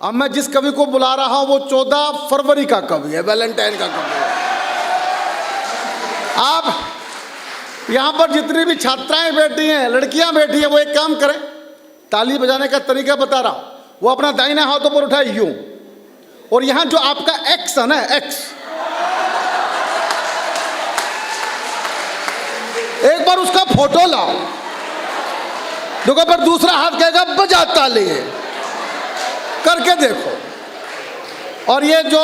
अब मैं जिस कवि को बुला रहा हूं वो 14 फरवरी का कवि है, वैलेंटाइन का कवि है। आप यहां पर जितनी भी छात्राएं बैठी हैं, लड़कियां बैठी हैं, वो एक काम करें, ताली बजाने का तरीका बता रहा हूं, वो अपना दाहिना हाथ ऊपर उठाए यूं, और यहां जो आपका एक्स है ना, एक्स, एक बार उसका फोटो लाओ, देखो, पर दूसरा हाथ कहेगा बजा ताली, करके देखो। और ये जो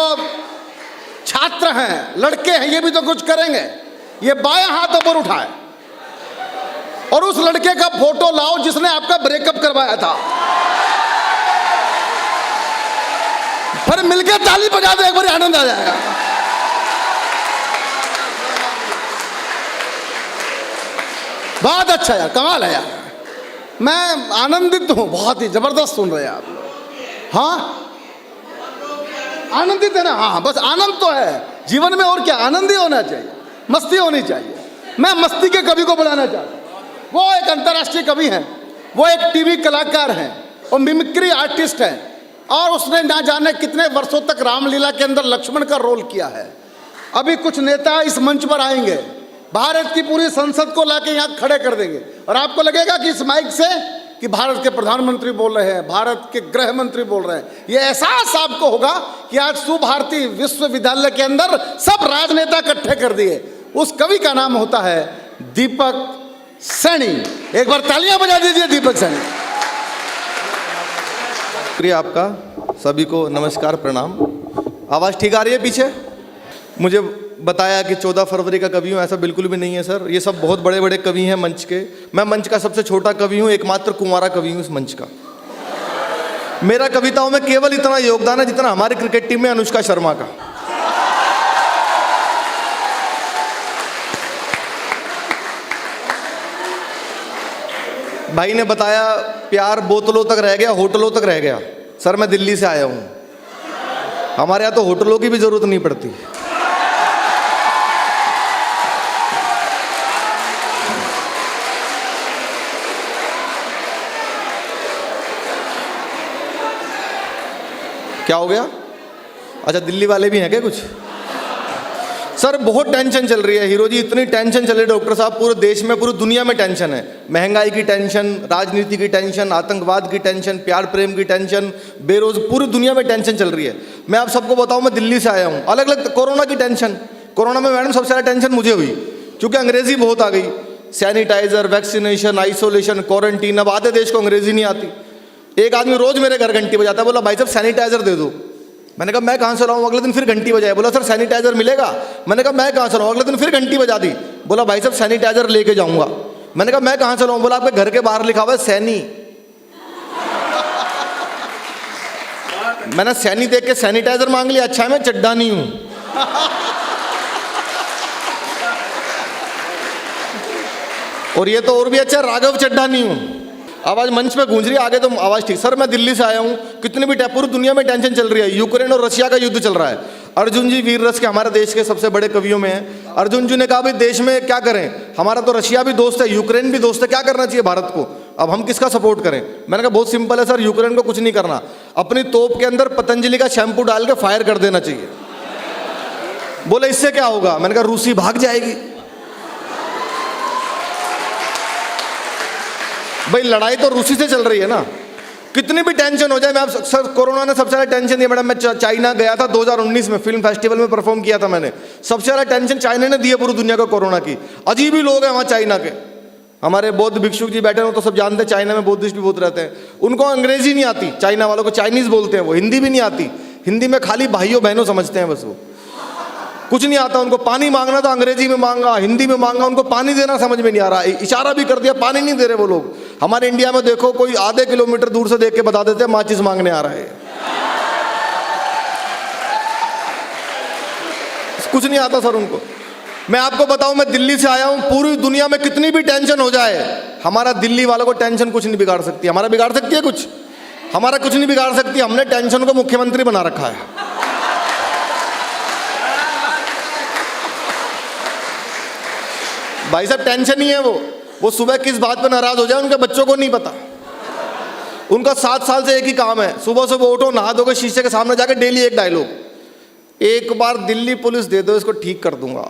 छात्र हैं, लड़के हैं, ये भी तो कुछ करेंगे। ये बायां हाथ ऊपर उठाए और उस लड़के का फोटो लाओ जिसने आपका ब्रेकअप करवाया था, फिर मिलकर ताली बजा दो, एक बार आनंद आ जाएगा। बहुत अच्छा यार, कमाल है यार, मैं आनंदित हूं, बहुत ही जबरदस्त सुन रहे हैं आप। हाँ, आनंदित है ना? हाँ, बस आनंद तो है जीवन में, और क्या, आनंद ही होना चाहिए, मस्ती होनी चाहिए। मैं मस्ती के कवि को बुलाना चाहता हूं। वो एक अंतर्राष्ट्रीय कवि हैं, वो एक टीवी कलाकार हैं और मिमिक्री आर्टिस्ट हैं, और उसने ना जाने कितने वर्षों तक रामलीला के अंदर लक्ष्मण का रोल किया है। अभी कुछ नेता इस मंच पर आएंगे, भारत की पूरी संसद को लाके यहाँ खड़े कर देंगे, और आपको लगेगा कि इस माइक से कि भारत के प्रधानमंत्री बोल रहे हैं, भारत के गृह मंत्री बोल रहे हैं। ये एहसास आपको होगा कि आज सुभारती विश्वविद्यालय के अंदर सब राजनेता इकट्ठे कर दिए। उस कवि का नाम होता है दीपक सैनी। एक बार तालियां बजा दीजिए दीपक सैनी। शुक्रिया आपका, सभी को नमस्कार, प्रणाम। आवाज़ ठीक आ रही है पीछे? मुझे बताया कि 14 फरवरी का कवि हूँ, ऐसा बिल्कुल भी नहीं है सर। ये सब बहुत बड़े बड़े कवि हैं मंच के, मैं मंच का सबसे छोटा कवि हूँ, एकमात्र कुंवारा कवि हूँ इस मंच का। मेरा कविताओं में केवल इतना योगदान है जितना हमारी क्रिकेट टीम में अनुष्का शर्मा का। भाई ने बताया प्यार बोतलों तक रह गया, होटलों तक रह गया। सर मैं दिल्ली से आया हूँ, हमारे यहाँ तो होटलों की भी जरूरत नहीं पड़ती। क्या हो गया? अच्छा, दिल्ली वाले भी हैं क्या कुछ? सर बहुत टेंशन चल रही है हीरो जी, इतनी टेंशन चल रही है डॉक्टर साहब, पूरे देश में, पूरी दुनिया में टेंशन है। महंगाई की टेंशन, राजनीति की टेंशन, आतंकवाद की टेंशन, प्यार प्रेम की टेंशन, बेरोज, पूरी दुनिया में टेंशन चल रही है। मैं आप सबको बताऊं, मैं दिल्ली से आया हूं, अलग अलग। कोरोना की टेंशन, कोरोना में मैडम सबसे ज़्यादा टेंशन मुझे हुई, क्योंकि अंग्रेजी बहुत आ गई। सैनिटाइजर, वैक्सीनेशन, आइसोलेशन, क्वारंटीन, अब आधे देश को अंग्रेजी नहीं आती। एक आदमी रोज मेरे घर घंटी बजाता है, बोला भाई साहब सैनिटाइजर दे दो। मैंने कहा मैं कहाँ से लाऊं? अगले दिन फिर घंटी बजाए, बोला सर सैनिटाइजर मिलेगा। मैंने कहा मैं कहाँ से लाऊं? अगले दिन फिर घंटी बजा दी, बोला भाई साहब सैनिटाइजर लेके जाऊंगा। मैंने कहा मैं कहाँ से लाऊं? बोला आपके घर के बाहर लिखा हुआ है सैनी। मैंने सैनी देख के सैनिटाइजर मांग लिया, अच्छा है मैं चड्डा नहीं हूं। और ये तो और भी अच्छा, राघव चड्ढा नहीं हूं। आवाज मंच पे गूंज रही है, आगे तो आवाज ठीक। सर मैं दिल्ली से आया हूं, कितनी भी पूरी दुनिया में टेंशन चल रही है। यूक्रेन और रशिया का युद्ध चल रहा है। अर्जुन जी वीर रस के हमारे देश के सबसे बड़े कवियों में हैं। अर्जुन जी ने कहा भाई देश में क्या करें, हमारा तो रशिया भी दोस्त है, यूक्रेन भी दोस्त है, क्या करना चाहिए भारत को, अब हम किसका सपोर्ट करें? मैंने कहा बहुत सिंपल है सर, यूक्रेन को कुछ नहीं करना, अपनी तोप के अंदर पतंजलि का शैम्पू डाल के फायर कर देना चाहिए। बोले इससे क्या होगा? मैंने कहा रूसी भाग जाएगी। भाई लड़ाई तो रूसी से चल रही है ना, कितनी भी टेंशन हो जाए। मैं आप सर, कोरोना ने सबसे ज़्यादा टेंशन दिया मैडम। मैं चाइना गया था 2019 में, फिल्म फेस्टिवल में परफॉर्म किया था मैंने। सबसे ज़्यादा टेंशन चाइना ने दी है पूरी दुनिया को कोरोना की। अजीब ही लोग हैं वहाँ चाइना के, हमारे बौद्ध भिक्षुक जी बैठे हो तो सब जानते हैं, चाइना में बौद्धिस्ट भी बहुत रहते हैं। उनको अंग्रेजी नहीं आती, चाइना वालों को चाइनीज़ बोलते हैं, वो हिंदी भी नहीं आती, हिंदी में खाली भाइयों बहनों समझते हैं बस, वो कुछ नहीं आता उनको। पानी मांगना तो अंग्रेजी में मांगा, हिंदी में मांगा, उनको पानी देना समझ में नहीं आ रहा, इशारा भी कर दिया, पानी नहीं दे रहे वो लोग। हमारे इंडिया में देखो, कोई आधे किलोमीटर दूर से देख के बता देते हैं माचिस मांगने आ रहा है, कुछ नहीं आता सर उनको। मैं आपको बताऊं, मैं दिल्ली से आया हूं, पूरी दुनिया में कितनी भी टेंशन हो जाए, हमारा दिल्ली वालों को टेंशन कुछ नहीं बिगाड़ सकती। हमारा बिगाड़ सकती है कुछ? हमारा कुछ नहीं बिगाड़ सकती। हमने टेंशन को मुख्यमंत्री बना रखा है। भाई साहब टेंशन ही है वो सुबह किस बात पर नाराज हो जाए उनके बच्चों को नहीं पता। उनका 7 साल से एक ही काम है, सुबह सुबह उठो, नहा धो के शीशे के सामने जाके डेली एक डायलॉग, एक बार दिल्ली पुलिस दे दो इसको ठीक कर दूंगा,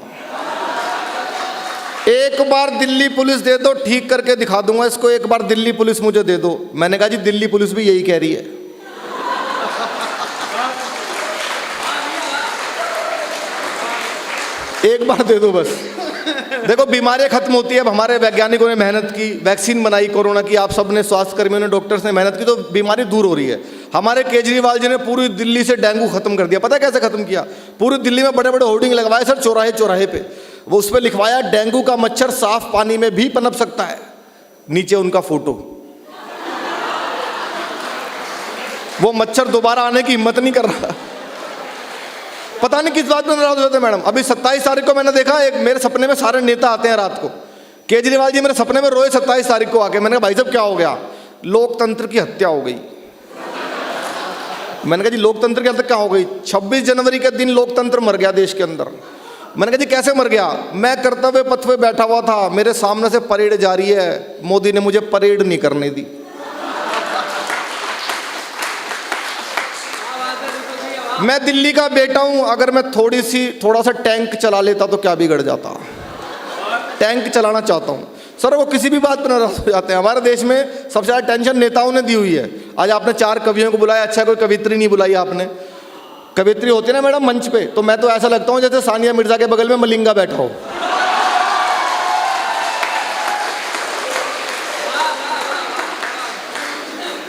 एक बार दिल्ली पुलिस दे दो ठीक करके दिखा दूंगा इसको, एक बार दिल्ली पुलिस मुझे दे दो। मैंने कहा जी दिल्ली पुलिस भी यही कह रही है। एक बार दे दो बस। देखो बीमारियां खत्म होती है, अब हमारे वैज्ञानिकों ने मेहनत की, वैक्सीन बनाई कोरोना की, आप सब ने, स्वास्थ्य कर्मियों ने, डॉक्टर्स ने मेहनत की, तो बीमारी दूर हो रही है। हमारे केजरीवाल जी ने पूरी दिल्ली से डेंगू खत्म कर दिया। पता है कैसे खत्म किया? पूरी दिल्ली में बड़े बड़े होर्डिंग लगवाए सर, चौराहे चौराहे पे, वो उस पर लिखवाया डेंगू का मच्छर साफ पानी में भी पनप सकता है, नीचे उनका फोटो। वो मच्छर दोबारा आने की हिम्मत नहीं कर रहा। पता नहीं किस बात में नाराज होते मैडम। अभी 27 तारीख को मैंने देखा, एक मेरे सपने में सारे नेता आते हैं रात को, केजरीवाल जी मेरे सपने में रोए 27 तारीख को आके। मैंने कहा भाई साहब क्या हो गया? लोकतंत्र की हत्या हो गई। मैंने कहा जी लोकतंत्र की हत्या क्या हो गई? 26 जनवरी के दिन लोकतंत्र मर गया देश के अंदर। मैंने कहा जी कैसे मर गया? मैं कर्तव्य पथ पे बैठा हुआ था, मेरे सामने से परेड जा रही है, मोदी ने मुझे परेड नहीं करने दी। मैं दिल्ली का बेटा हूं, अगर मैं थोड़ा सा टैंक चला लेता तो क्या बिगड़ जाता? टैंक चलाना चाहता हूं। सर वो किसी भी बात पर नाराज हो जाते हैं। हमारे देश में सबसे ज़्यादा टेंशन नेताओं ने दी हुई है। आज आपने 4 कवियों को बुलाया, अच्छा कोई कवित्री नहीं बुलाई आपने। कवित्री होती है ना मैडम मंच पे, तो मैं तो ऐसा लगता हूँ जैसे सानिया मिर्जा के बगल में मलिंगा बैठा हो।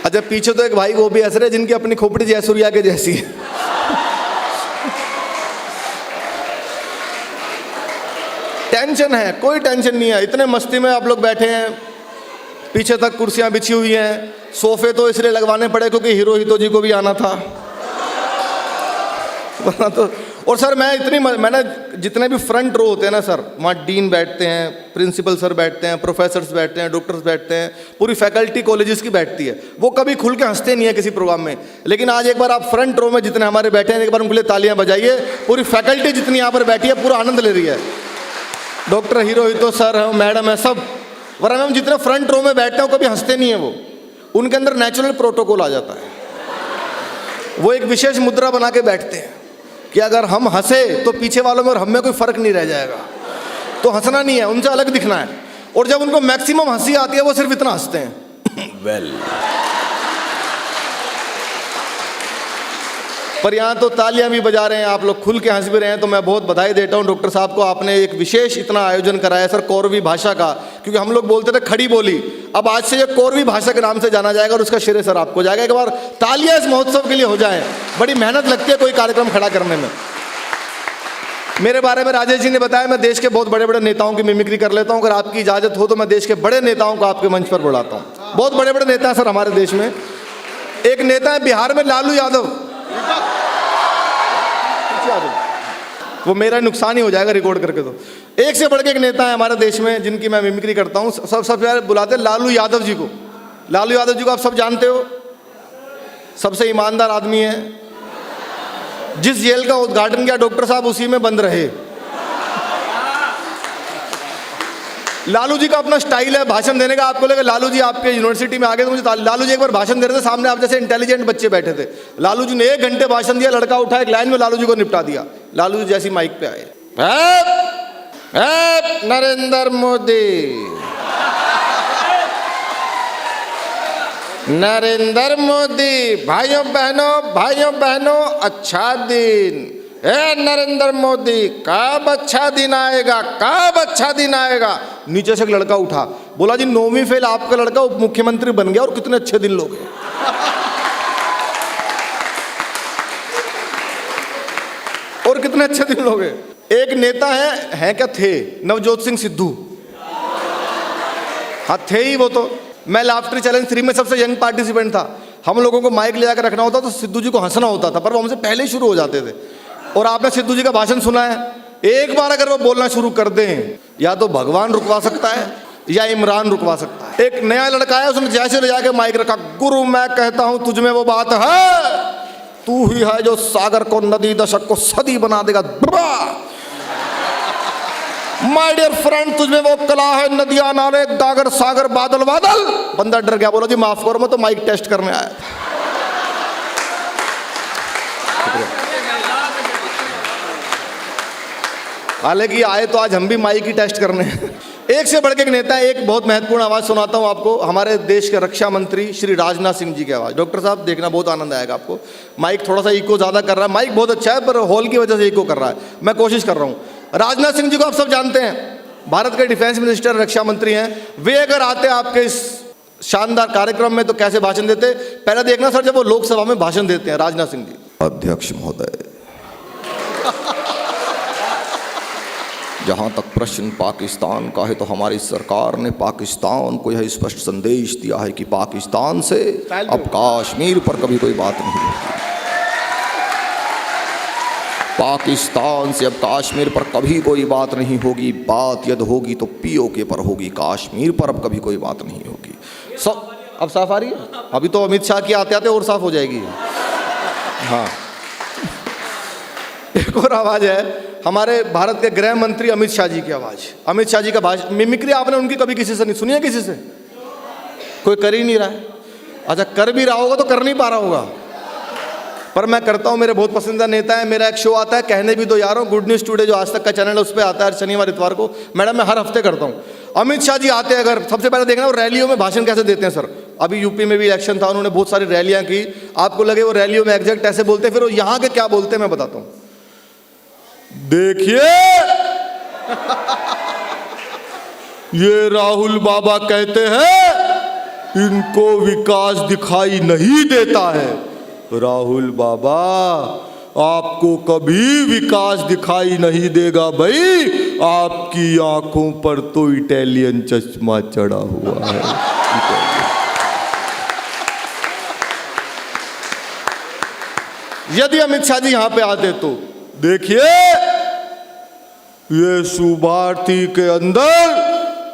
अच्छा पीछे तो एक भाई वो भी ऐसे रहे जिनकी अपनी खोपड़ी जयसूर्या के जैसी है। टेंशन है, कोई टेंशन नहीं है, इतने मस्ती में आप लोग बैठे हैं, पीछे तक कुर्सियां बिछी हुई हैं, सोफे तो इसलिए लगवाने पड़े क्योंकि हिरोहितो जी को भी आना था, वरना तो। और सर मैंने जितने भी फ्रंट रो होते हैं ना सर, वहाँ डीन बैठते हैं, प्रिंसिपल सर बैठते हैं, प्रोफेसर्स बैठते हैं, डॉक्टर्स बैठते हैं, पूरी फैकल्टी कॉलेजेस की बैठती है। वो कभी खुल के हंसते नहीं है किसी प्रोग्राम में, लेकिन आज एक बार आप फ्रंट रो में जितने हमारे बैठे हैं, एक बार उनके लिए तालियां बजाइए। पूरी फैकल्टी जितनी यहाँ पर बैठी है पूरा आनंद ले रही है। डॉक्टर हिरोहितो सर है, मैडम है, सब। वरना हम जितने फ्रंट रो में बैठते हैं कभी हंसते नहीं है वो, उनके अंदर नेचुरल प्रोटोकॉल आ जाता है। वो एक विशेष मुद्रा बना के बैठते हैं कि अगर हम हंसे तो पीछे वालों में और हम में कोई फर्क नहीं रह जाएगा, तो हंसना नहीं है, उनसे अलग दिखना है। और जब उनको मैक्सिमम हंसी आती है वो सिर्फ इतना हंसते हैं वेल। पर यहाँ तो तालियां भी बजा रहे हैं, आप लोग खुल के हंस भी रहे हैं, तो मैं बहुत बधाई देता हूँ डॉक्टर साहब को। आपने एक विशेष इतना आयोजन कराया सर कौरवी भाषा का, क्योंकि हम लोग बोलते थे खड़ी बोली, अब आज से ये कौरवी भाषा के नाम से जाना जाएगा और उसका श्रेय सर आपको जाएगा। एक बार तालियां इस महोत्सव के लिए हो जाएं, बड़ी मेहनत लगती है कोई कार्यक्रम खड़ा करने में। मेरे बारे में राजेश जी ने बताया मैं देश के बहुत बड़े बड़े नेताओं की मिमिक्री कर लेता हूँ। अगर आपकी इजाज़त हो तो मैं देश के बड़े नेताओं को आपके मंच पर बुलाता हूँ। बहुत बड़े बड़े नेता हैं सर हमारे देश में। एक नेता है बिहार में लालू यादव, वो मेरा नुकसान ही हो जाएगा रिकॉर्ड करके। तो एक से बढ़ के एक नेता है हमारे देश में जिनकी मैं मिमिक्री करता हूँ। सबसे पहले बुलाते हैं लालू यादव जी को। लालू यादव जी को आप सब जानते हो, सबसे ईमानदार आदमी है। जिस जेल का उद्घाटन किया डॉक्टर साहब उसी में बंद रहे। लालू जी का अपना स्टाइल है भाषण देने का। आपको लगे लालू जी आपके यूनिवर्सिटी में आ गए तो मुझे लालू जी एक बार भाषण दे रहे थे, सामने आप जैसे इंटेलिजेंट बच्चे बैठे थे। लालू जी ने 1 घंटे भाषण दिया, लड़का उठा एक लाइन में लालू जी को निपटा दिया। लालू जी जैसी माइक पे आए, नरेंद्र मोदी, नरेंद्र मोदी, भाइयों बहनों अच्छा दिन। नरेंद्र मोदी कब अच्छा दिन आएगा, कब अच्छा दिन आएगा। नीचे से एक लड़का उठा, बोला जी 9वीं फेल आपका लड़का उप मुख्यमंत्री बन गया और कितने अच्छे दिन लोगे। और कितने अच्छे दिन लोगे। एक नेता है क्या थे, नवजोत सिंह सिद्धू। हाँ थे ही वो तो। मैं लाफ्टर चैलेंज 3 में सबसे यंग पार्टिसिपेंट था। हम लोगों को माइक ले जाकर रखना होता तो सिद्धू जी को हंसना होता था, पर वो हमसे पहले ही शुरू हो जाते थे। और आपने सिद्धू जी का भाषण सुना है, एक बार अगर वो बोलना शुरू कर दें, या तो भगवान रुकवा सकता है या इमरान रुकवा सकता है। एक नया लड़का है, उसने जैसे ले जाके माइक रखा, गुरु मैं कहता हूं तुझ में वो बात है, तू ही है जो सागर को नदी, दशक को सदी बना देगा। माय डियर फ्रेंड, तुझमें वो कला है, नदियां नाले गागर सागर बादल बादल। बंदा डर गया, बोला जी माफ करो, मैं तो माइक टेस्ट करने आया था। हालांकि आए तो आज हम भी माइक ही टेस्ट करने हैं। एक से बढ़ के एक नेता है। एक बहुत महत्वपूर्ण आवाज सुनाता हूं आपको, हमारे देश के रक्षा मंत्री श्री राजनाथ सिंह जी की आवाज। डॉक्टर साहब देखना, बहुत आनंद आएगा आपको। माइक थोड़ा सा इको ज्यादा कर रहा है, माइक बहुत अच्छा है पर हॉल की वजह से इको कर रहा है, मैं कोशिश कर रहा हूं। राजनाथ सिंह जी को आप सब जानते हैं, भारत के डिफेंस मिनिस्टर, रक्षा मंत्री हैं। वे अगर आते आपके इस शानदार कार्यक्रम में तो कैसे भाषण देते, पहले देखना सर जब वो लोकसभा में भाषण देते हैं राजनाथ सिंह जी। अध्यक्ष महोदय, जहाँ तक प्रश्न पाकिस्तान का है तो हमारी सरकार ने पाकिस्तान को यह स्पष्ट संदेश दिया है कि पाकिस्तान से अब कश्मीर पर कभी कोई बात नहीं होगी। पाकिस्तान से अब कश्मीर पर कभी कोई बात नहीं होगी। बात यदि होगी तो पीओके पर होगी, कश्मीर पर अब कभी कोई बात नहीं होगी। सब अब साफ आ रही है? अभी तो अमित शाह की आते आते और साफ हो जाएगी। हाँ, एक और आवाज है हमारे भारत के गृह मंत्री अमित शाह जी की आवाज। अमित शाह जी का भाषण, मिमिक्री आपने उनकी कभी किसी से नहीं सुनी है? किसी से कोई कर ही नहीं रहा है। अच्छा, कर भी रहा होगा तो कर नहीं पा रहा होगा, पर मैं करता हूं। मेरे बहुत पसंदीदा नेता है। मेरा एक शो आता है कहने भी दो यारों, गुड न्यूज टुडे, जो आज तक का चैनल है, उस पर आता है शनिवार इतवार को। मैडम मैं हर हफ्ते करता हूँ। अमित शाह जी आते हैं, अगर सबसे पहले देखना वो रैलियों में भाषण कैसे देते हैं सर। अभी यूपी में भी इलेक्शन था, उन्होंने बहुत सारी रैलियां की। आपको लगे वो रैलियों में एग्जैक्ट ऐसे बोलते हैं, फिर वो यहाँ के क्या बोलते हैं मैं बताता हूँ। देखिए ये राहुल बाबा कहते हैं इनको विकास दिखाई नहीं देता है। राहुल बाबा, आपको कभी विकास दिखाई नहीं देगा भाई, आपकी आंखों पर तो इटालियन चश्मा चढ़ा हुआ है। यदि अमित शाह जी यहां पे आते तो देखिए ये सुभारती के अंदर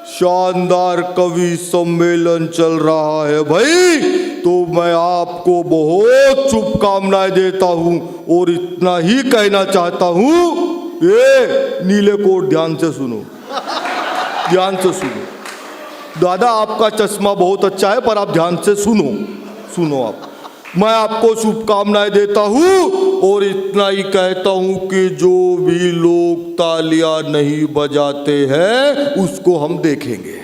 शानदार कवि सम्मेलन चल रहा है भाई, तो मैं आपको बहुत शुभकामनाएं देता हूं और इतना ही कहना चाहता हूं, ये नीले कोट ध्यान से सुनो, ध्यान से सुनो। दादा आपका चश्मा बहुत अच्छा है पर आप ध्यान से सुनो, सुनो आप। मैं आपको शुभकामनाएं देता हूं और इतना ही कहता हूं कि जो भी लोग तालियां नहीं बजाते हैं उसको हम देखेंगे।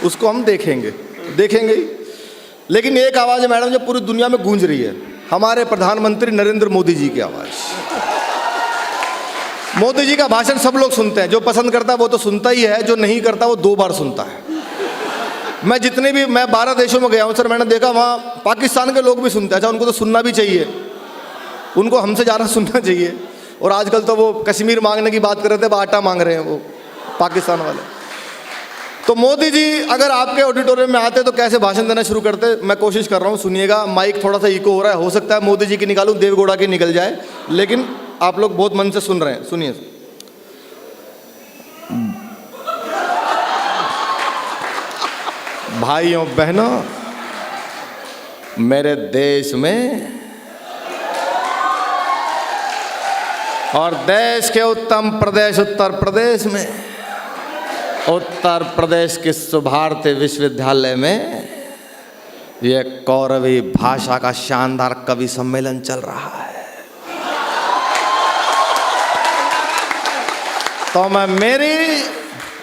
उसको हम देखेंगे, देखेंगे ही। लेकिन एक आवाज है मैडम जो पूरी दुनिया में गूंज रही है, हमारे प्रधानमंत्री नरेंद्र मोदी जी की आवाज। मोदी जी का भाषण सब लोग सुनते हैं, जो पसंद करता है वो तो सुनता ही है, जो नहीं करता वो 2 बार सुनता है। मैं जितने भी, मैं 12 देशों में गया हूं सर, मैंने देखा वहाँ पाकिस्तान के लोग भी सुनते हैं। अच्छा, उनको तो सुनना भी चाहिए, उनको हमसे ज़्यादा सुनना चाहिए। और आजकल तो वो कश्मीर मांगने की बात कर रहे थे, अब आटा मांग रहे हैं वो पाकिस्तान वाले। तो मोदी जी अगर आपके ऑडिटोरियम में आते तो कैसे भाषण देना शुरू करते, मैं कोशिश कर रहा हूँ, सुनिएगा। माइक थोड़ा सा इको हो रहा है, हो सकता है मोदी जी की निकालूं, देवगौड़ा की निकल जाए, लेकिन आप लोग बहुत मन से सुन रहे हैं, सुनिए। भाइयों बहनों, मेरे देश में और देश के उत्तम प्रदेश उत्तर प्रदेश में, उत्तर प्रदेश के सुभारती विश्वविद्यालय में यह कौरवी भाषा का शानदार कवि सम्मेलन चल रहा है। तो मैं मेरी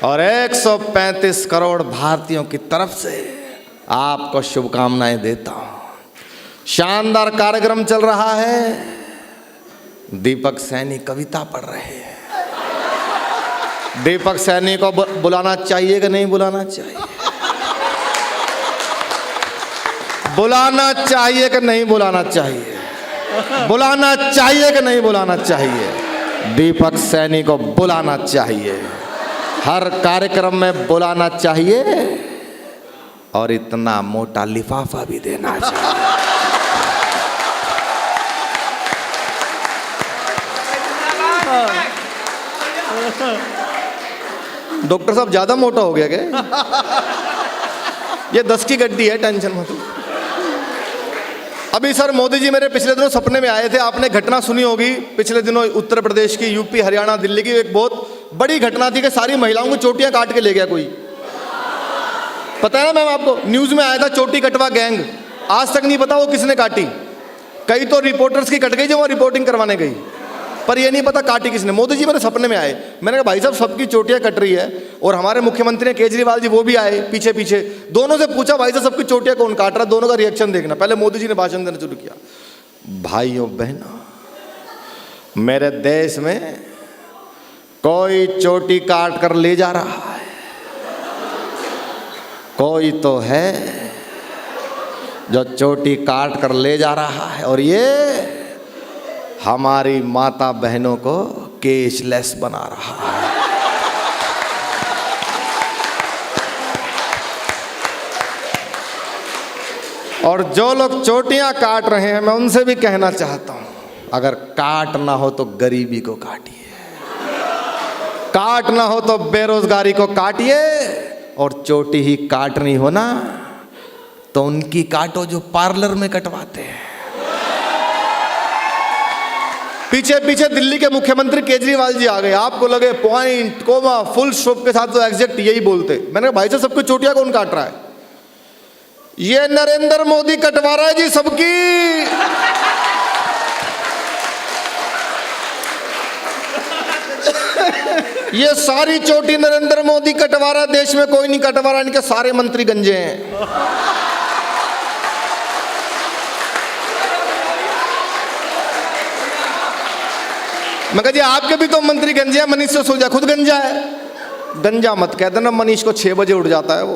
और 135 करोड़ भारतीयों की तरफ से आपको शुभकामनाएं देता हूं। शानदार कार्यक्रम चल रहा है। दीपक सैनी कविता पढ़ रहे हैं। दीपक सैनी को बुलाना चाहिए कि नहीं बुलाना चाहिए? बुलाना चाहिए कि नहीं बुलाना चाहिए? बुलाना चाहिए कि नहीं बुलाना चाहिए? दीपक सैनी को बुलाना चाहिए, हर कार्यक्रम में बुलाना चाहिए और इतना मोटा लिफाफा भी देना चाहिए। डॉक्टर साहब ज्यादा मोटा हो गया क्या? ये 10 की गड्डी है, टेंशन मत। अभी सर मोदी जी मेरे पिछले दिनों सपने में आए थे। आपने घटना सुनी होगी पिछले दिनों उत्तर प्रदेश की, यूपी, हरियाणा, दिल्ली की एक बहुत बड़ी घटना थी कि सारी महिलाओं को चोटियां काट के ले गया कोई। पता है ना मैम आपको, न्यूज में आया था चोटी कटवा गैंग। आज तक नहीं पता वो किसने काटी। कई तो रिपोर्टर्स की कट गई जो वहाँ रिपोर्टिंग करवाने गई, पर ये नहीं पता काटी किसने। मोदी जी मेरे सपने में आए। मैंने कहा भाई साहब सबकी चोटियां कट रही है, और हमारे मुख्यमंत्री केजरीवाल जी वो भी आए पीछे पीछे। दोनों से पूछा भाई साहब सबकी चोटियां कौन काट रहा है, दोनों का रिएक्शन देखना। पहले मोदी जी ने भाषण देना शुरू किया। भाइयों बहनों, मेरे देश में कोई चोटी काट कर ले जा रहा है, कोई तो है जो चोटी काट कर ले जा रहा है, और ये हमारी माता बहनों को केशलेस बना रहा है। और जो लोग चोटियां काट रहे हैं, मैं उनसे भी कहना चाहता हूं, अगर काट ना हो तो गरीबी को काटिए, काट ना हो तो बेरोजगारी को काटिए, और चोटी ही काटनी हो ना तो उनकी काटो जो पार्लर में कटवाते हैं। पीछे पीछे दिल्ली के मुख्यमंत्री केजरीवाल जी आ गए। आपको लगे पॉइंट, कोमा, फुल स्टॉप के साथ तो एग्जैक्ट यही बोलते। मैंने कहा भाई साहब सबकी चोटियां कौन काट रहा है? ये नरेंद्र मोदी कटवा रहा है जी सबकी। ये सारी चोटी नरेंद्र मोदी कटवा रहा है, देश में कोई नहीं कटवा रहा। इनके सारे मंत्री गंजे हैं। मैं कहा जी आपके भी तो मंत्री गंजे हैं, मनीष सिसोदिया खुद गंजा है। गंजा मत कह देना मनीष को, 6 बजे उठ जाता है वो।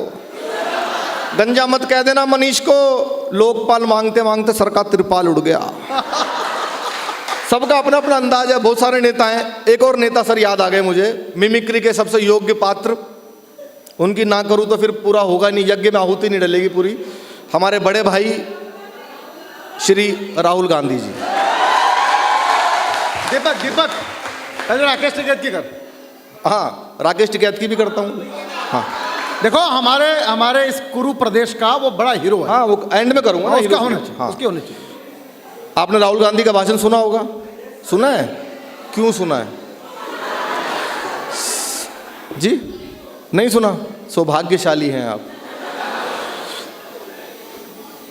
गंजा मत कह देना मनीष को, लोकपाल मांगते मांगते सर का त्रिपाल उड़ गया। सबका अपना अपना अंदाज है। बहुत सारे नेता हैं। एक और नेता सर याद आ गए मुझे, मिमिक्री के सबसे योग्य पात्र। उनकी ना करूं तो फिर पूरा होगा नहीं, यज्ञ में आहुति नहीं डलेगी पूरी। हमारे बड़े भाई श्री राहुल गांधी जी। दीपक दीपक पहले राकेश टिकैत की कर। हाँ, राकेश टिकैत की भी करता हूँ। हाँ देखो हमारे इस कुरु प्रदेश का वो बड़ा हीरो है। हाँ, वो एंड में करूँगा ना, उसका होना चाहिए। हाँ। उसकी होनी चाहिए। आपने राहुल गांधी का भाषण सुना होगा? सुना है? क्यों सुना है जी? नहीं सुना? सौभाग्यशाली हैं आप।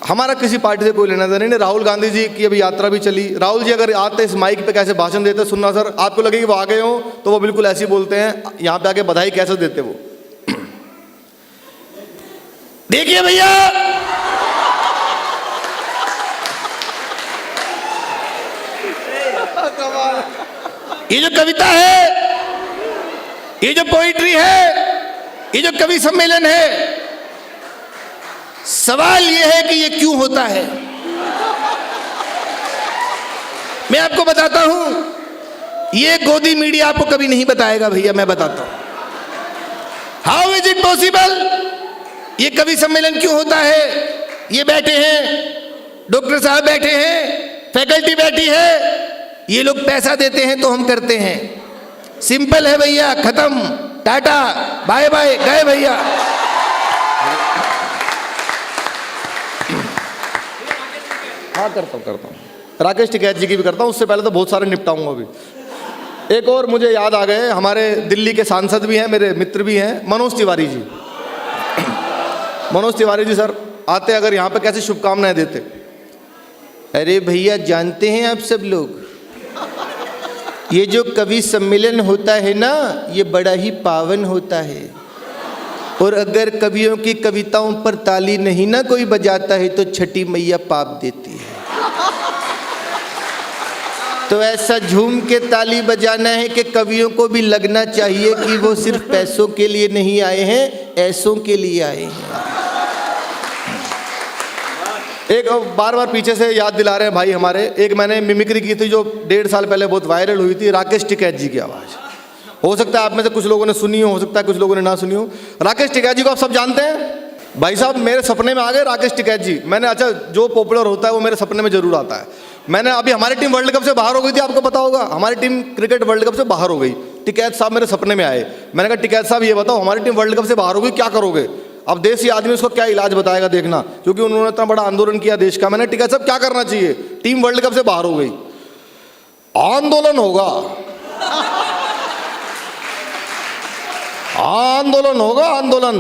हमारा किसी पार्टी से कोई लेना देना नहीं। राहुल गांधी जी की अभी यात्रा भी चली। राहुल जी अगर आते इस माइक पे कैसे भाषण देते सुनना सर, आपको लगे कि वो आ गए हो, तो वो बिल्कुल ऐसे ही बोलते हैं। यहाँ पे आके बधाई कैसे देते वो, देखिए भैया, ये जो कविता है, ये जो पोइट्री है, ये जो कवि सम्मेलन है, सवाल ये है कि ये क्यों होता है। मैं आपको बताता हूं, ये गोदी मीडिया आपको कभी नहीं बताएगा भैया, मैं बताता हूं। How is it possible? ये कवि सम्मेलन क्यों होता है? ये बैठे हैं, डॉक्टर साहब बैठे हैं, फैकल्टी बैठी है, ये लोग पैसा देते हैं तो हम करते हैं। सिंपल है भैया, खत्म, टाटा बाय बाय, गए भैया। हाँ करता हूँ। राकेश टिकैत जी की भी करता हूँ, उससे पहले तो बहुत सारे निपटाऊंगा अभी। एक और मुझे याद आ गए, हमारे दिल्ली के सांसद भी हैं, मेरे मित्र भी हैं, मनोज तिवारी जी। मनोज तिवारी जी सर आते अगर यहाँ पे कैसे शुभकामनाएं देते। अरे भैया जानते हैं आप सब लोग, ये जो कवि सम्मेलन होता है ना, ये बड़ा ही पावन होता है, और अगर कवियों की कविताओं पर ताली नहीं ना कोई बजाता है तो छठी मैया पाप देती है। तो ऐसा झूम के ताली बजाना है कि कवियों को भी लगना चाहिए कि वो सिर्फ पैसों के लिए नहीं आए हैं, ऐसों के लिए आए हैं। एक बार बार पीछे से याद दिला रहे हैं भाई हमारे, एक मैंने मिमिक्री की थी जो 1.5 साल पहले बहुत वायरल हुई थी, राकेश टिकैत जी की आवाज़। हो सकता है आप में से कुछ लोगों ने सुनी हो सकता है कुछ लोगों ने ना सुनी हो। राकेश टिकैत जी को आप सब जानते हैं। भाई साहब मेरे सपने में आ गए राकेश टिकैत जी। मैंने अच्छा, जो पॉपुलर होता है वो मेरे सपने में जरूर आता है। मैंने अभी, हमारी टीम वर्ल्ड कप से बाहर हो गई थी, आपको पता होगा, हमारी टीम क्रिकेट वर्ल्ड कप से बाहर हो गई। टिकैत साहब मेरे सपने में आए। मैंने कहा टिकैत साहब ये बताओ, हमारी टीम वर्ल्ड कप से बाहर हो गई, क्या करोगे? अब देसी आदमी उसको क्या इलाज बताएगा देखना, क्योंकि उन्होंने इतना बड़ा आंदोलन किया देश का। मैंने टिका साहब क्या करना चाहिए, टीम वर्ल्ड कप से बाहर हो गई, आंदोलन होगा, आंदोलन होगा, आंदोलन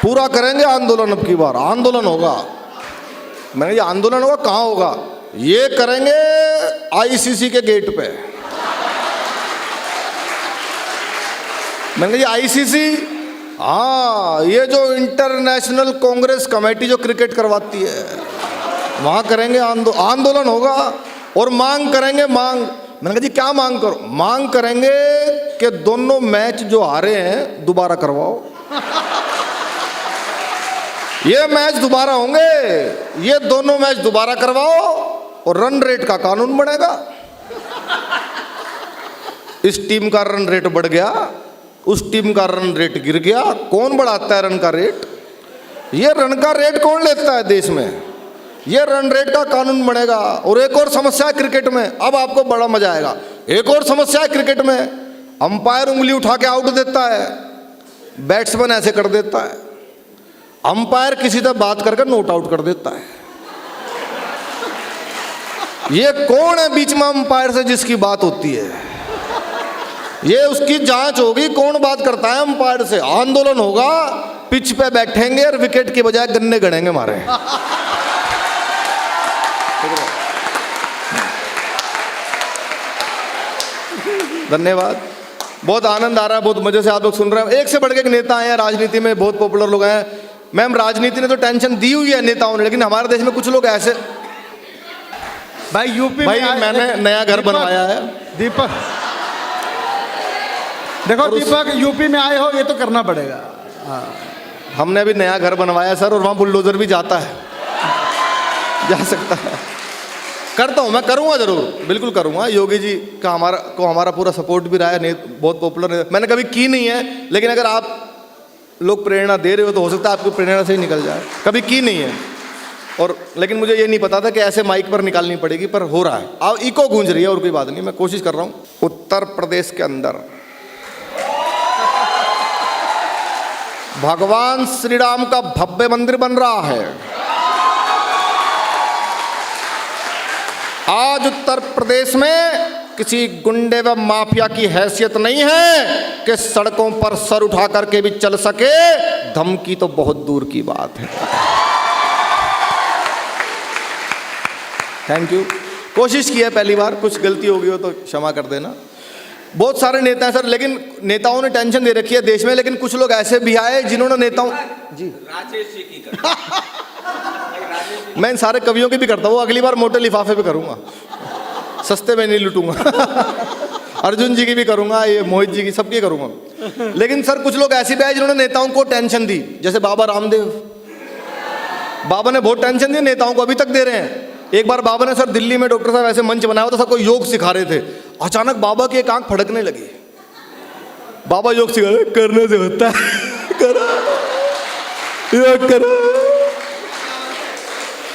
पूरा करेंगे, आंदोलन अब की बार आंदोलन होगा। मैंने ये आंदोलन होगा कहाँ होगा, ये करेंगे आईसीसी के गेट पे। मैंने कहा आईसीसी, हाँ ये जो इंटरनेशनल कांग्रेस कमेटी जो क्रिकेट करवाती है वहाँ करेंगे आंदोलन होगा और मांग करेंगे, मांग। मैंने कहा जी क्या मांग करो, मांग करेंगे कि दोनों मैच जो हारे हैं दोबारा करवाओ, ये मैच दोबारा होंगे, ये दोनों मैच दोबारा करवाओ और रन रेट का कानून बनेगा। इस टीम का रन रेट बढ़ गया, उस टीम का रन रेट गिर गया, कौन बढ़ाता है रन का रेट, ये रन का रेट कौन लेता है देश में, ये रन रेट का कानून बनेगा। और एक और समस्या है क्रिकेट में, अब आपको बड़ा मजा आएगा, एक और समस्या है क्रिकेट में, अंपायर उंगली उठा के आउट देता है, बैट्समैन ऐसे कर देता है, अंपायर किसी से बात करके नोट आउट कर देता है। ये कौन है बीच में अंपायर से जिसकी बात होती है, ये उसकी जांच होगी कौन बात करता है अंपायर से। आंदोलन होगा, पिच पे बैठेंगे और विकेट के बजाय गन्ने गड़ेंगे मारे। धन्यवाद, बहुत आनंद आ रहा है, बहुत मजे से आप लोग सुन रहे हैं। एक से बढ़ के एक नेता हैं राजनीति में, बहुत पॉपुलर लोग हैं। मैम राजनीति ने तो टेंशन दी हुई है नेताओं ने, लेकिन हमारे देश में कुछ लोग ऐसे, भाई यूपी भाई में मैंने नया घर बनवाया है, दीपक देखो दीपक, यूपी में आए हो ये तो करना पड़ेगा। हाँ हमने अभी नया घर बनवाया सर, और वहाँ बुलडोजर भी जाता है, जा सकता है। करता हूँ मैं, करूँगा जरूर, बिल्कुल करूँगा। योगी जी का हमारा पूरा सपोर्ट भी रहा है, बहुत पॉपुलर है। मैंने कभी की नहीं है, लेकिन अगर आप लोग प्रेरणा दे रहे हो तो हो सकता है आपकी प्रेरणा से ही निकल जाए। कभी की नहीं है, और लेकिन मुझे ये नहीं पता था कि ऐसे माइक पर निकालनी पड़ेगी, पर हो रहा है। अब इको गूंज रही है, और कोई बात नहीं, मैं कोशिश कर रहा हूँ। उत्तर प्रदेश के अंदर भगवान श्री राम का भव्य मंदिर बन रहा है। आज उत्तर प्रदेश में किसी गुंडे व माफिया की हैसियत नहीं है कि सड़कों पर सर उठा करके भी चल सके, धमकी तो बहुत दूर की बात है। थैंक यू, कोशिश की है पहली बार, कुछ गलती होगी हो तो क्षमा कर देना। बहुत सारे नेता हैं सर, लेकिन नेताओं ने टेंशन दे रखी है देश में, लेकिन कुछ लोग ऐसे भी आए जिन्होंने नेताओं जी राजेश जी की मैं इन सारे कवियों की भी करता हूँ, अगली बार मोटे लिफाफे पे करूँगा, सस्ते में नहीं लूटूंगा। अर्जुन जी की भी करूँगा, ये मोहित जी की, सबकी करूँगा। लेकिन सर कुछ लोग ऐसे भी आए जिन्होंने नेताओं को टेंशन दी, जैसे बाबा रामदेव। बाबा ने बहुत टेंशन दी नेताओं को, अभी तक दे रहे हैं। एक बार बाबा ने सर दिल्ली में डॉक्टर साहब ऐसे मंच बनाया था, सबको योग सिखा रहे थे, अचानक बाबा की एक आंख फड़कने लगी। बाबा योग सिखा रहे, करने से होता है, करो योग करो।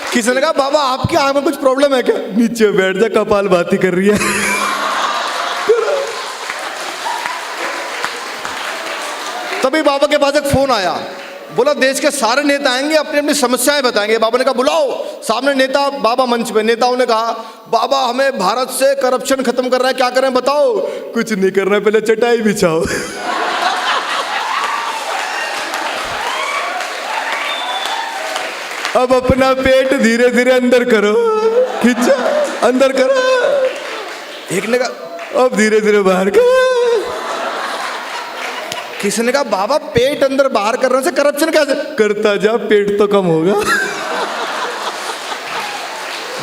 किसी ने कहा बाबा आपकी आंख में कुछ प्रॉब्लम है क्या, नीचे बैठ जा, कपाल भाती कर रही है। तभी बाबा के पास एक फोन आया, बोला देश के सारे नेता आएंगे, अपनी अपनी समस्याएं बताएंगे। बाबा ने कहा बुलाओ। सामने नेता, बाबा मंच पे, नेताओं ने कहा बाबा हमें भारत से करप्शन खत्म करना है, क्या करें बताओ। कुछ नहीं करना, पहले चटाई बिछाओ। अब अपना पेट धीरे धीरे अंदर करो, खींचो अंदर करो। एक ने कहा अब धीरे धीरे बाहर करो। किसी ने कहा बाबा पेट अंदर बाहर करने से करप्शन कैसे, करता जा पेट तो कम होगा।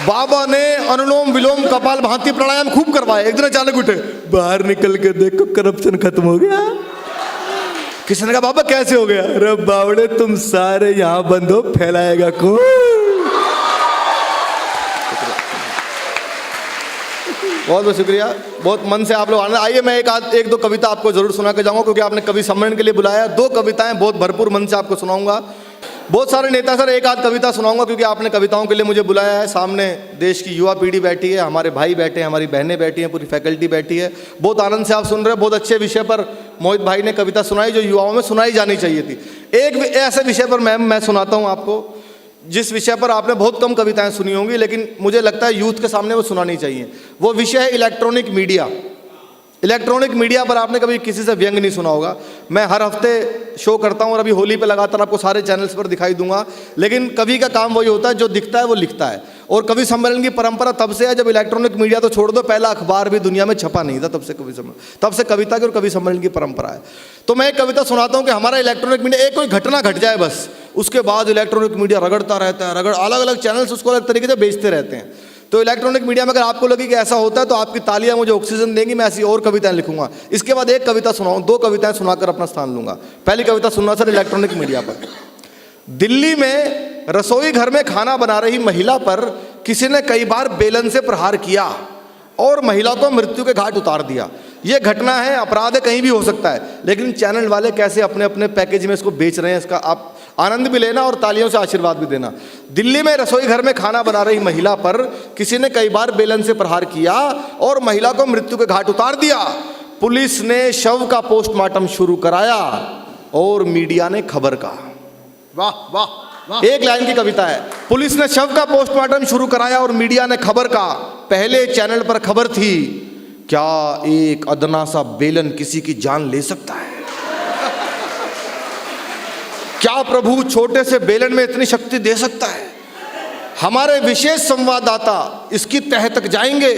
बाबा ने अनुलोम विलोम कपाल भांति प्राणायाम खूब करवाए। एक दिन अचानक उठे, बाहर निकल के देखो करप्शन खत्म हो गया। किसी ने कहा बाबा कैसे हो गया, अरे बावड़े तुम सारे यहां बंद हो, फैलाएगा कौन। बहुत बहुत शुक्रिया, बहुत मन से आप लोग आनंद। आइए मैं एक दो कविता आपको जरूर सुना के जाऊंगा, क्योंकि आपने कवि सम्मेलन के लिए बुलाया। दो कविताएं बहुत भरपूर मन से आपको सुनाऊंगा। बहुत सारे नेता सर, एक आध कविता सुनाऊंगा क्योंकि आपने कविताओं के लिए मुझे बुलाया है। सामने देश की युवा पीढ़ी बैठी है, हमारे भाई बैठे हैं, हमारी बहनें बैठी हैं, पूरी फैकल्टी बैठी है। बहुत आनंद से आप सुन रहे हैं, बहुत अच्छे विषय पर मोहित भाई ने कविता सुनाई जो युवाओं में सुनाई जानी चाहिए थी। एक ऐसे विषय पर मैम मैं सुनाता हूँ आपको, जिस विषय पर आपने बहुत कम कविताएं सुनी होंगी, लेकिन मुझे लगता है यूथ के सामने वो सुनानी चाहिए। वो विषय है इलेक्ट्रॉनिक मीडिया। इलेक्ट्रॉनिक मीडिया पर आपने कभी किसी से व्यंग नहीं सुना होगा। मैं हर हफ्ते शो करता हूँ और अभी होली पे लगातार आपको सारे चैनल्स पर दिखाई दूंगा, लेकिन कवि का काम वही होता है, जो दिखता है वो लिखता है। और कवि सम्मेलन की परंपरा तब से है जब इलेक्ट्रॉनिक मीडिया तो छोड़ दो, पहला अखबार भी दुनिया में छपा नहीं था, तब से कवि सम्मेलन, तब से कविता की और कवि सम्मेलन की परंपरा है। तो मैं एक कविता सुनाता हूँ कि हमारा इलेक्ट्रॉनिक मीडिया, एक कोई घटना घट जाए बस, उसके बाद इलेक्ट्रॉनिक मीडिया रगड़ता रहता है, अलग अलग चैनल्स उसको अलग तरीके से बेचते रहते हैं। तो इलेक्ट्रॉनिक मीडिया में अगर आपको लगे कि ऐसा होता है तो आपकी तालियां मुझे ऑक्सीजन देंगी, मैं ऐसी और कविताएं लिखूंगा। इसके बाद एक कविता सुनाऊं, 2 कविताएं सुनाकर अपना स्थान लूंगा। पहली कविता सुनना सर इलेक्ट्रॉनिक मीडिया पर। दिल्ली में रसोई घर में खाना बना रही महिला पर किसी ने कई बार बेलन से प्रहार किया और महिला को मृत्यु के घाट उतार दिया। यह घटना है, अपराध है, कहीं भी हो सकता है, लेकिन चैनल वाले कैसे अपने अपने पैकेज में इसको बेच रहे हैं, इसका आप आनंद भी लेना और तालियों से आशीर्वाद भी देना। दिल्ली में रसोई घर में खाना बना रही महिला पर किसी ने कई बार बेलन से प्रहार किया और महिला को मृत्यु के घाट उतार दिया। पुलिस ने शव का पोस्टमार्टम शुरू कराया और मीडिया ने खबर का। वाह वाह वाह, एक लाइन की कविता है। पुलिस ने शव का पोस्टमार्टम शुरू कराया और मीडिया ने खबर का। पहले चैनल पर खबर थी, क्या एक अदना सा बेलन किसी की जान ले सकता है? क्या प्रभु छोटे से बेलन में इतनी शक्ति दे सकता है? हमारे विशेष संवाददाता इसकी तह तक जाएंगे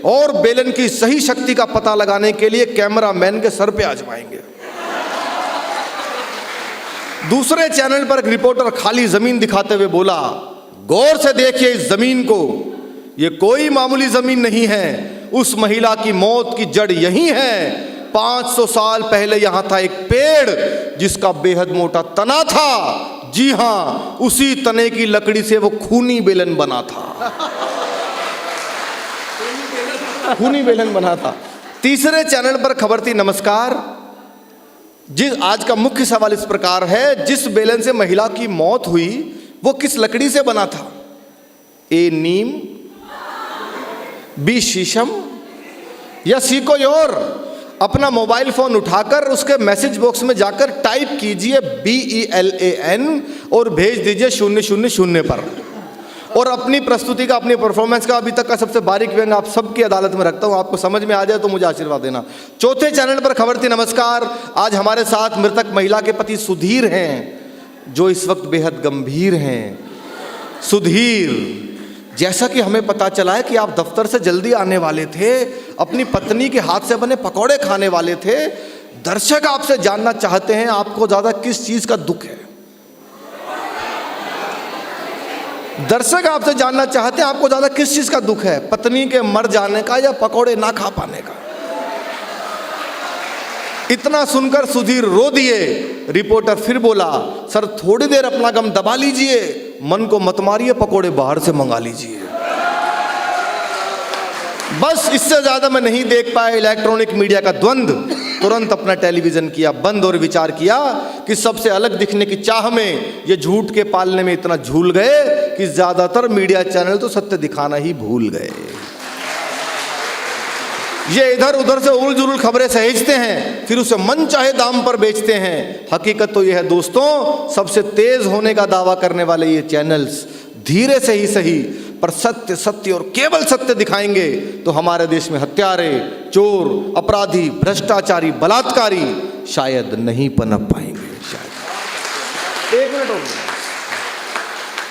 और बेलन की सही शक्ति का पता लगाने के लिए कैमरामैन के सर पे आजमाएंगे। दूसरे चैनल पर एक रिपोर्टर खाली जमीन दिखाते हुए बोला, गौर से देखिए इस जमीन को, ये कोई मामूली जमीन नहीं है, उस महिला की मौत की जड़ यही है। 500 साल पहले यहां था एक पेड़ जिसका बेहद मोटा तना था। जी हां, उसी तने की लकड़ी से वो खूनी बेलन बना था। खूनी बेलन बना था। तीसरे चैनल पर खबर थी, नमस्कार, आज का मुख्य सवाल इस प्रकार है, जिस बेलन से महिला की मौत हुई वो किस लकड़ी से बना था? ए नीम, बी शीशम या सी कोई और? अपना मोबाइल फोन उठाकर उसके मैसेज बॉक्स में जाकर टाइप कीजिए BELAN और भेज दीजिए 000 पर। और अपनी प्रस्तुति का, अपनी परफॉर्मेंस का अभी तक का सबसे बारीक व्यंग आप सबकी अदालत में रखता हूं, आपको समझ में आ जाए तो मुझे आशीर्वाद देना। चौथे चैनल पर खबर थी, नमस्कार, आज हमारे साथ मृतक महिला के पति सुधीर हैं जो इस वक्त बेहद गंभीर हैं। सुधीर, जैसा कि हमें पता चला है कि आप दफ्तर से जल्दी आने वाले थे, अपनी पत्नी के हाथ से बने पकौड़े खाने वाले थे। दर्शक आपसे जानना चाहते हैं आपको ज्यादा किस चीज का दुख है? दर्शक आपसे जानना चाहते हैं आपको ज्यादा किस चीज का दुख है, पत्नी के मर जाने का या पकौड़े ना खा पाने का? इतना सुनकर सुधीर रो दिए। रिपोर्टर फिर बोला, सर थोड़ी देर अपना गम दबा लीजिए, मन को मत मारिए, पकौड़े बाहर से मंगा लीजिए। बस इससे ज्यादा मैं नहीं देख पाया इलेक्ट्रॉनिक मीडिया का द्वंद। तुरंत अपना टेलीविजन किया बंद और विचार किया कि सबसे अलग दिखने की चाह में ये झूठ के पालने में इतना झूल गए कि ज्यादातर मीडिया चैनल तो सत्य दिखाना ही भूल गए। ये इधर उधर से उल जुल खबरें सहेजते हैं, फिर उसे मन चाहे दाम पर बेचते हैं। हकीकत तो यह है दोस्तों, सबसे तेज होने का दावा करने वाले ये चैनल्स धीरे से ही सही पर सत्य सत्य और केवल सत्य दिखाएंगे तो हमारे देश में हत्यारे, चोर, अपराधी, भ्रष्टाचारी, बलात्कारी शायद नहीं पनप पाएंगे। शायद। एक मिनट हो गया।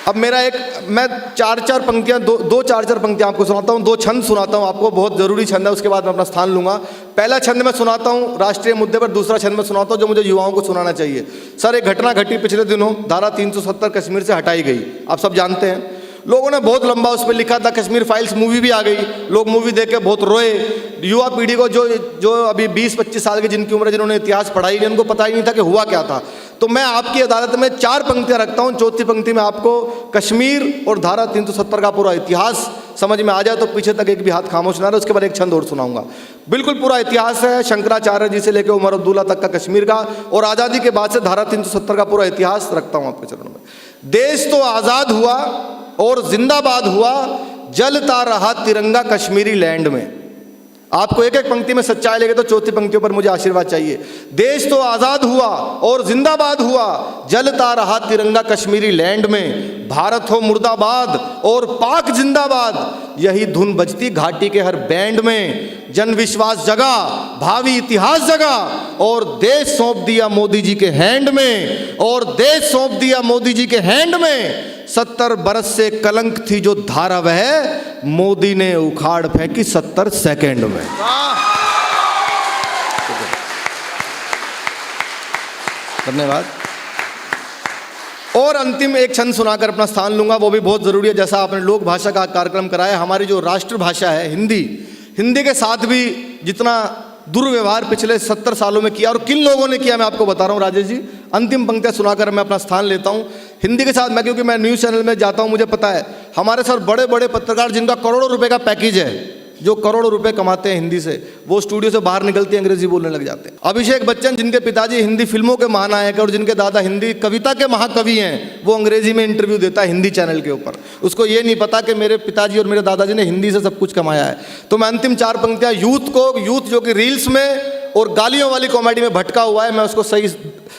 अब मैं 4-4 पंक्तियां, दो 4-4 पंक्तियां आपको सुनाता हूं, 2 छंद सुनाता हूं आपको, बहुत जरूरी छंद है, उसके बाद मैं अपना स्थान लूंगा। पहला छंद मैं सुनाता हूं राष्ट्रीय मुद्दे पर, दूसरा छंद मैं सुनाता हूं जो मुझे युवाओं को सुनाना चाहिए। सर, एक घटना घटी पिछले दिनों, धारा 370 कश्मीर से हटाई गई, आप सब जानते हैं। लोगों ने बहुत लंबा उस पर लिखा था, कश्मीर फाइल्स मूवी भी आ गई, लोग मूवी देख के बहुत रोए। युवा पीढ़ी को जो अभी 20-25 साल की जिनकी उम्र है, जिन्होंने इतिहास पढ़ाई नहीं, उनको पता ही नहीं था कि हुआ क्या था। तो मैं आपकी अदालत में 4 पंक्तियां रखता हूं, चौथी पंक्ति में आपको कश्मीर और धारा 370 का पूरा इतिहास समझ में आ जाए तो पीछे तक एक भी हाथ खामोश ना रहे। उसके बाद एक छंद और सुनाऊंगा। बिल्कुल पूरा इतिहास है, शंकराचार्य जी से लेकर उमर अब्दुल्ला तक का कश्मीर का, और आज़ादी के बाद से धारा 370 का पूरा इतिहास रखता हूं आपके चरणों में। देश तो आज़ाद हुआ और जिंदाबाद हुआ, जलता रहा तिरंगा कश्मीरी लैंड में। आपको एक एक पंक्ति में सच्चाई लगे तो चौथी पंक्तियों पर मुझे आशीर्वाद चाहिए। देश तो आज़ाद हुआ और जिंदाबाद हुआ, जलता रहा तिरंगा कश्मीरी लैंड में, भारत हो मुर्दाबाद और पाक जिंदाबाद, यही धुन बजती घाटी के हर बैंड में, जन विश्वास जगा, भावी इतिहास जगा और देश सौंप दिया मोदी जी के हैंड में, और देश सौंप दिया मोदी जी के हैंड में। 70 बरस से कलंक थी जो धारा वह मोदी ने उखाड़ फेंकी 70 सेकंड में। धन्यवाद। और अंतिम एक छंद सुनाकर अपना स्थान लूंगा, वो भी बहुत जरूरी है। जैसा आपने लोक भाषा का कार्यक्रम कराया, हमारी जो राष्ट्रभाषा है हिंदी, हिंदी के साथ भी जितना दुर्व्यवहार पिछले 70 सालों में किया और किन लोगों ने किया, मैं आपको बता रहा हूँ राजेश जी। अंतिम पंक्तियाँ सुनाकर मैं अपना स्थान लेता हूँ। हिंदी के साथ मैं, क्योंकि मैं न्यूज़ चैनल में जाता हूँ, मुझे पता है हमारे सर बड़े बड़े पत्रकार जिनका करोड़ों रुपए का पैकेज है, जो करोड़ों रुपए कमाते हैं हिंदी से, वो स्टूडियो से बाहर निकलते हैं अंग्रेजी बोलने लग जाते हैं। अभिषेक बच्चन जिनके पिताजी हिंदी फिल्मों के महानायक और जिनके दादा हिंदी कविता के महाकवि हैं, वो अंग्रेजी में इंटरव्यू देता है हिंदी चैनल के ऊपर। उसको ये नहीं पता कि मेरे पिताजी और मेरे दादाजी ने हिंदी से सब कुछ कमाया है। तो मैं अंतिम 4 पंक्तियाँ यूथ जो कि रील्स में और गालियों वाली कॉमेडी में भटका हुआ है, मैं उसको सही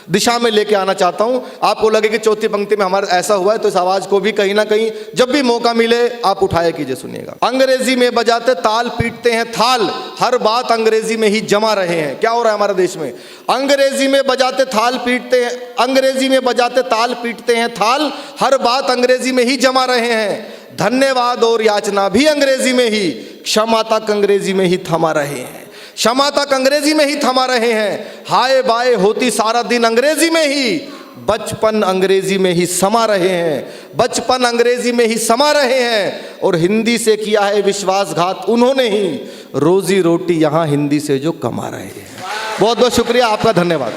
दिशा में लेके आना चाहता हूं। आपको लगे कि चौथी पंक्ति में हमारा ऐसा हुआ है, तो इस आवाज को भी कहीं ना कहीं जब भी मौका मिले आप उठाया कीजिए, सुनिएगा। अंग्रेजी में बजाते ताल पीटते हैं थाल, हर बात अंग्रेजी में ही जमा रहे हैं। क्या हो रहा है हमारे देश में? अंग्रेजी में बजाते ताल पीटते हैं, अंग्रेजी में बजाते ताल पीटते हैं थाल, हर बात अंग्रेजी में ही जमा रहे हैं। धन्यवाद और याचना भी अंग्रेजी में ही, क्षमा तक अंग्रेजी में ही थमा रहे हैं, क्षमा तक अंग्रेजी में ही थमा रहे हैं। हाय बाय होती सारा दिन अंग्रेजी में ही, बचपन अंग्रेजी में ही समा रहे हैं, बचपन अंग्रेजी में ही समा रहे हैं। और हिंदी से किया है विश्वासघात उन्होंने ही, रोजी रोटी यहाँ हिंदी से जो कमा रहे हैं। बहुत बहुत शुक्रिया आपका, धन्यवाद।